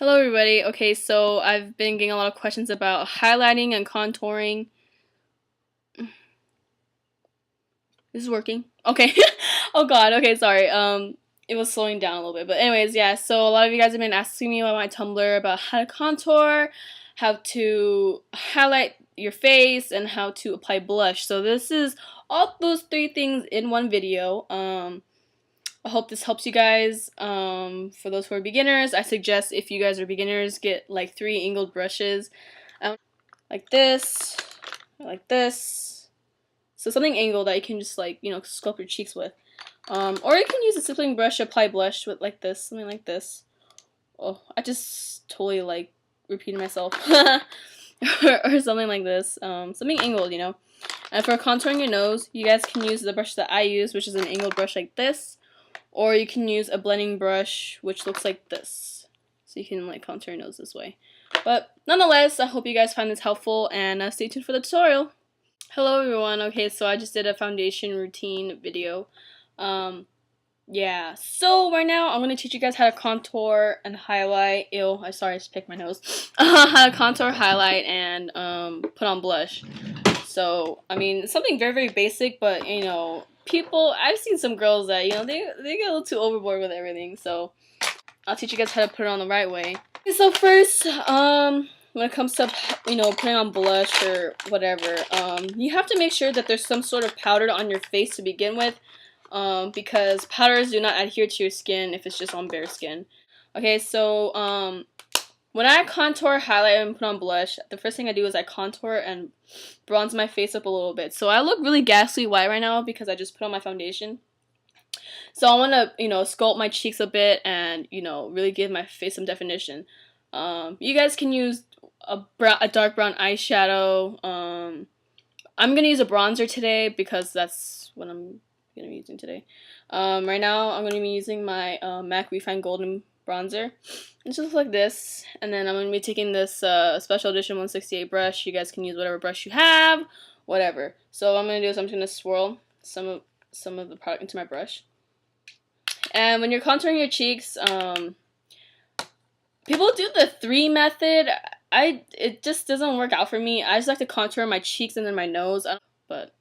Hello everybody. Okay, so I've been getting a lot of questions about highlighting and contouring. This is working. Okay. Oh god, okay, sorry. It was slowing down a little bit. But anyways, yeah, so a lot of you guys have been asking me about my Tumblr about how to contour, how to highlight your face, and how to apply blush. So this is all those three things in one video. I hope this helps you guys. For those who are beginners, I suggest if you guys are beginners, get like 3 angled brushes, like this, like this. So something angled that you can just like, sculpt your cheeks with. Or you can use a stippling brush to apply blush with like this, something like this. Oh, I just totally like repeating myself. or something like this. Something angled, And for contouring your nose, you guys can use the brush that I use, which is an angled brush like this. Or you can use a blending brush, which looks like this. So you can like contour your nose this way. But nonetheless, I hope you guys find this helpful, and stay tuned for the tutorial. Hello everyone. Okay, so I just did a foundation routine video. Yeah, so right now I'm going to teach you guys how to contour and highlight. Ew, I'm sorry, I just picked my nose. How to contour, highlight, and put on blush. So, I mean, something very, very basic, but, people, I've seen some girls that, they get a little too overboard with everything, so I'll teach you guys how to put it on the right way. Okay, so first, when it comes to, putting on blush or whatever, you have to make sure that there's some sort of powder on your face to begin with, because powders do not adhere to your skin if it's just on bare skin. Okay, so, when I contour, highlight, and put on blush, the first thing I do is I contour and bronze my face up a little bit. So I look really ghastly white right now because I just put on my foundation. So I want to, sculpt my cheeks a bit and, really give my face some definition. You guys can use a dark brown eyeshadow. I'm going to use a bronzer today because that's what I'm going to be using today. Right now I'm going to be using my MAC Refined Golden bronzer. It just looks like this, and then I'm going to be taking this special edition 168 brush. You guys can use whatever brush you have, whatever. So what I'm going to do is I'm just going to swirl some of the product into my brush. And when you're contouring your cheeks, people do the 3 method. It just doesn't work out for me. I just like to contour my cheeks and then my nose. But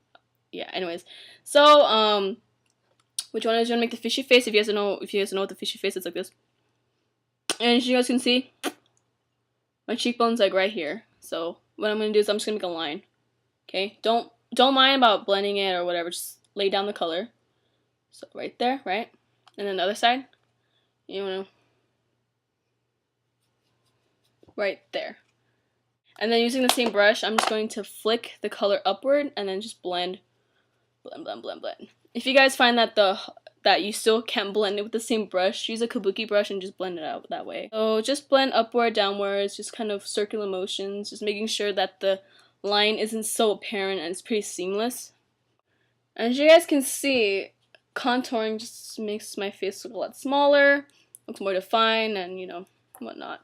yeah, anyways. So which one is you want to make the fishy face? If you guys know what the fishy face is, like this. And as you guys can see, my cheekbone's like right here. So what I'm gonna do is I'm just gonna make a line. Okay, don't mind about blending it or whatever. Just lay down the color. So right there, right, and then the other side, you wanna right there. And then using the same brush, I'm just going to flick the color upward and then just blend. If you guys find that you still can't blend it with the same brush, use a kabuki brush and just blend it out that way. So just blend upward, downwards, just kind of circular motions, just making sure that the line isn't so apparent and it's pretty seamless. And as you guys can see, contouring just makes my face look a lot smaller, looks more defined, and whatnot.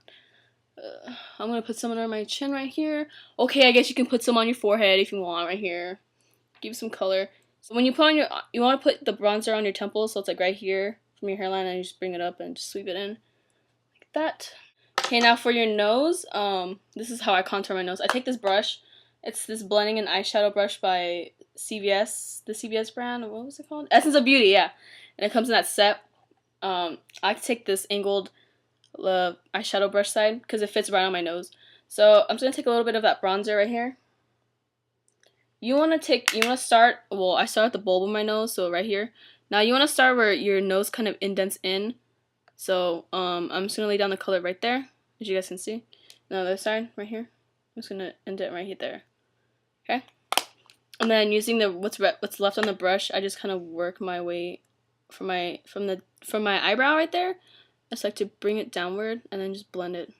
I'm gonna put some under my chin right here. Okay, I guess you can put some on your forehead if you want right here. Give some color. So when you put on you want to put the bronzer on your temples, so it's like right here from your hairline, and you just bring it up and just sweep it in like that. Okay, now for your nose, this is how I contour my nose. I take this brush. It's this blending and eyeshadow brush by CVS, the CVS brand. What was it called? Essence of Beauty, yeah. And it comes in that set. I take this angled eyeshadow brush side because it fits right on my nose. So I'm just gonna take a little bit of that bronzer right here. You want to start, well, I start at the bulb of my nose, so right here. Now you want to start where your nose kind of indents in. So I'm just going to lay down the color right there, as you guys can see. Now the other side, right here. I'm just going to indent right here there. Okay? And then using what's left on the brush, I just kind of work my way from my eyebrow right there. I just like to bring it downward and then just blend it.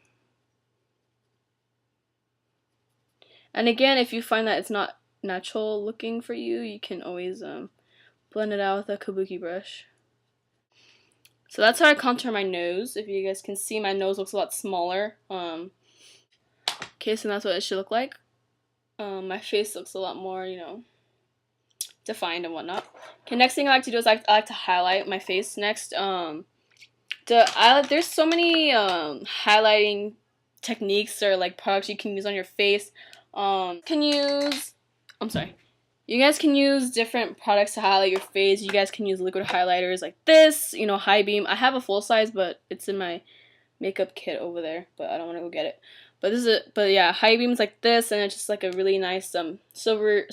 And again, if you find that it's not natural looking for you, you can always blend it out with a kabuki brush. So that's how I contour my nose. If you guys can see, my nose looks a lot smaller. Okay, so that's what it should look like. My face looks a lot more, defined and whatnot. Okay, next thing I like to do is I like to highlight my face next. there's so many highlighting techniques or like products you can use on your face. Can use I'm sorry. You guys can use different products to highlight your face. You guys can use liquid highlighters like this, you know, high beam. I have a full size, but it's in my makeup kit over there, but I don't want to go get it. But but yeah, high beams like this, and it's just like a really nice silver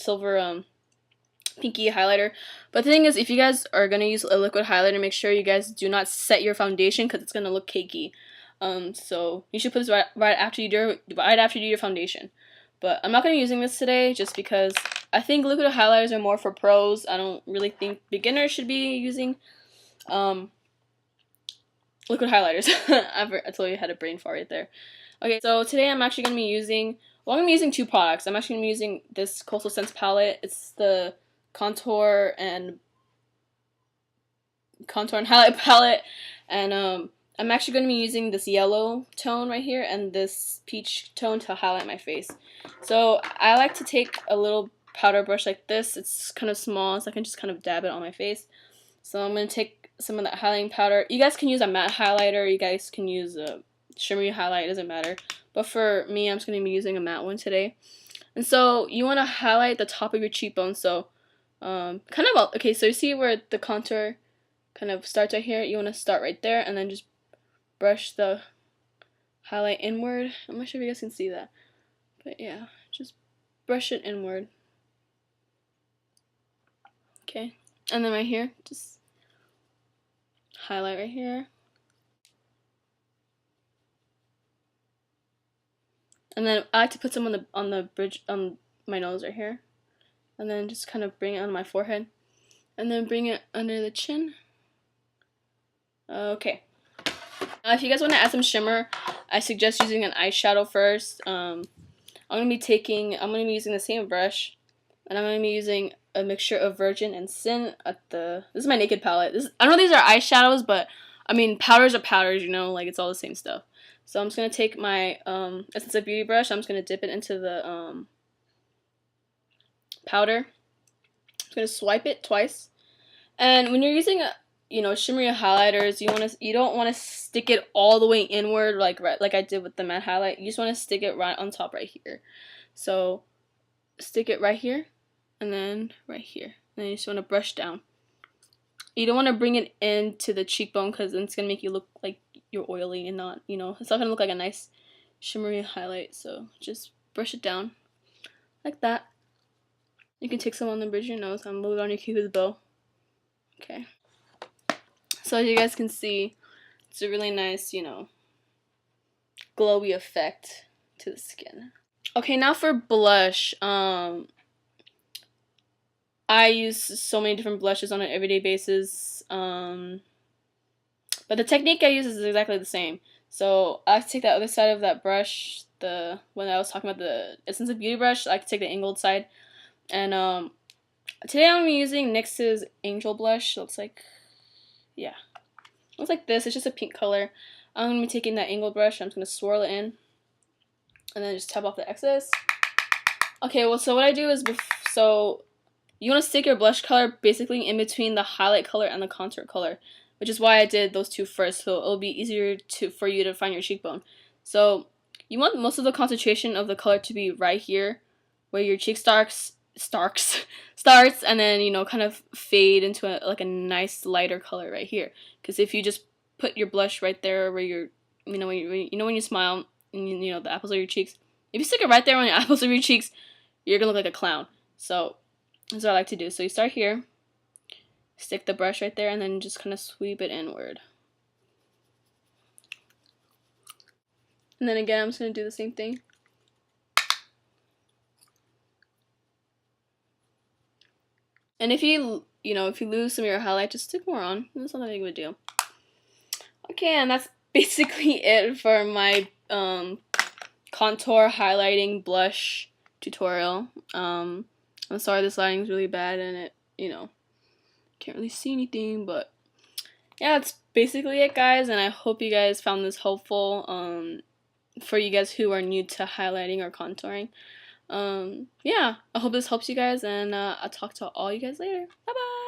pinky highlighter. But the thing is, if you guys are gonna use a liquid highlighter, make sure you guys do not set your foundation because it's gonna look cakey. So you should put this right after you do your foundation. But I'm not gonna be using this today just because I think liquid highlighters are more for pros. I don't really think beginners should be using liquid highlighters. I told you I had a brain fart right there. Okay, so today I'm actually gonna be using I'm gonna be using two products. I'm actually gonna be using this Coastal Scents palette. It's the contour and highlight palette, and I'm actually going to be using this yellow tone right here and this peach tone to highlight my face. So I like to take a little powder brush like this. It's kind of small, so I can just kind of dab it on my face. So I'm going to take some of that highlighting powder. You guys can use a matte highlighter, you guys can use a shimmery highlight, it doesn't matter. But for me, I'm just going to be using a matte one today. And so you want to highlight the top of your cheekbone. So kind of, okay, so you see where the contour kind of starts right here? You want to start right there and then just brush the highlight inward. I'm not sure if you guys can see that, but yeah, just brush it inward. Okay, and then right here, just highlight right here. And then I like to put some on the bridge on my nose right here, and then just kind of bring it on my forehead, and then bring it under the chin. Okay. If you guys want to add some shimmer, I suggest using an eyeshadow first. I'm gonna be using the same brush, and I'm gonna be using a mixture of Virgin and Sin this is my Naked palette. I know these are eyeshadows, but I mean powders are powders, you know, like it's all the same stuff. So I'm just gonna take my Essence of Beauty brush. I'm just gonna dip it into the powder. I'm gonna swipe it twice, and when you're using shimmery highlighters, you don't want to stick it all the way inward like I did with the matte highlight. You just want to stick it right on top right here. So stick it right here and then right here. And then you just want to brush down. You don't want to bring it into the cheekbone because then it's going to make you look like you're oily and not, it's not going to look like a nice shimmery highlight. So just brush it down like that. You can take some on the bridge of your nose and move it on your cupid's bow. Okay. So as you guys can see, it's a really nice, glowy effect to the skin. Okay, now for blush. I use so many different blushes on an everyday basis. But the technique I use is exactly the same. So I like to take the other side of that brush, when I was talking about the Essence of Beauty brush, I like to take the angled side. And today I'm going to be using NYX's Angel blush. Looks like this. It's just a pink color. I'm going to be taking that angled brush. I'm just going to swirl it in. And then just tap off the excess. Okay, well, so what I do is, you want to stick your blush color basically in between the highlight color and the contour color. Which is why I did those two first. So it'll be easier for you to find your cheekbone. So you want most of the concentration of the color to be right here. Where your cheek starts, and then kind of fade into a nice lighter color right here. Because if you just put your blush right there where you're, when you smile and the apples of your cheeks, if you stick it right there on the apples of your cheeks, you're gonna look like a clown. So that's what I like to do. So you start here, stick the brush right there, and then just kind of sweep it inward. And then again, I'm just gonna do the same thing. And if you lose some of your highlight, just stick more on. It's not that big of a deal. Okay, and that's basically it for my contour highlighting blush tutorial. I'm sorry this lighting is really bad and it, can't really see anything, but yeah, that's basically it, guys, and I hope you guys found this helpful for you guys who are new to highlighting or contouring. Yeah, I hope this helps you guys, and I'll talk to all you guys later. Bye bye.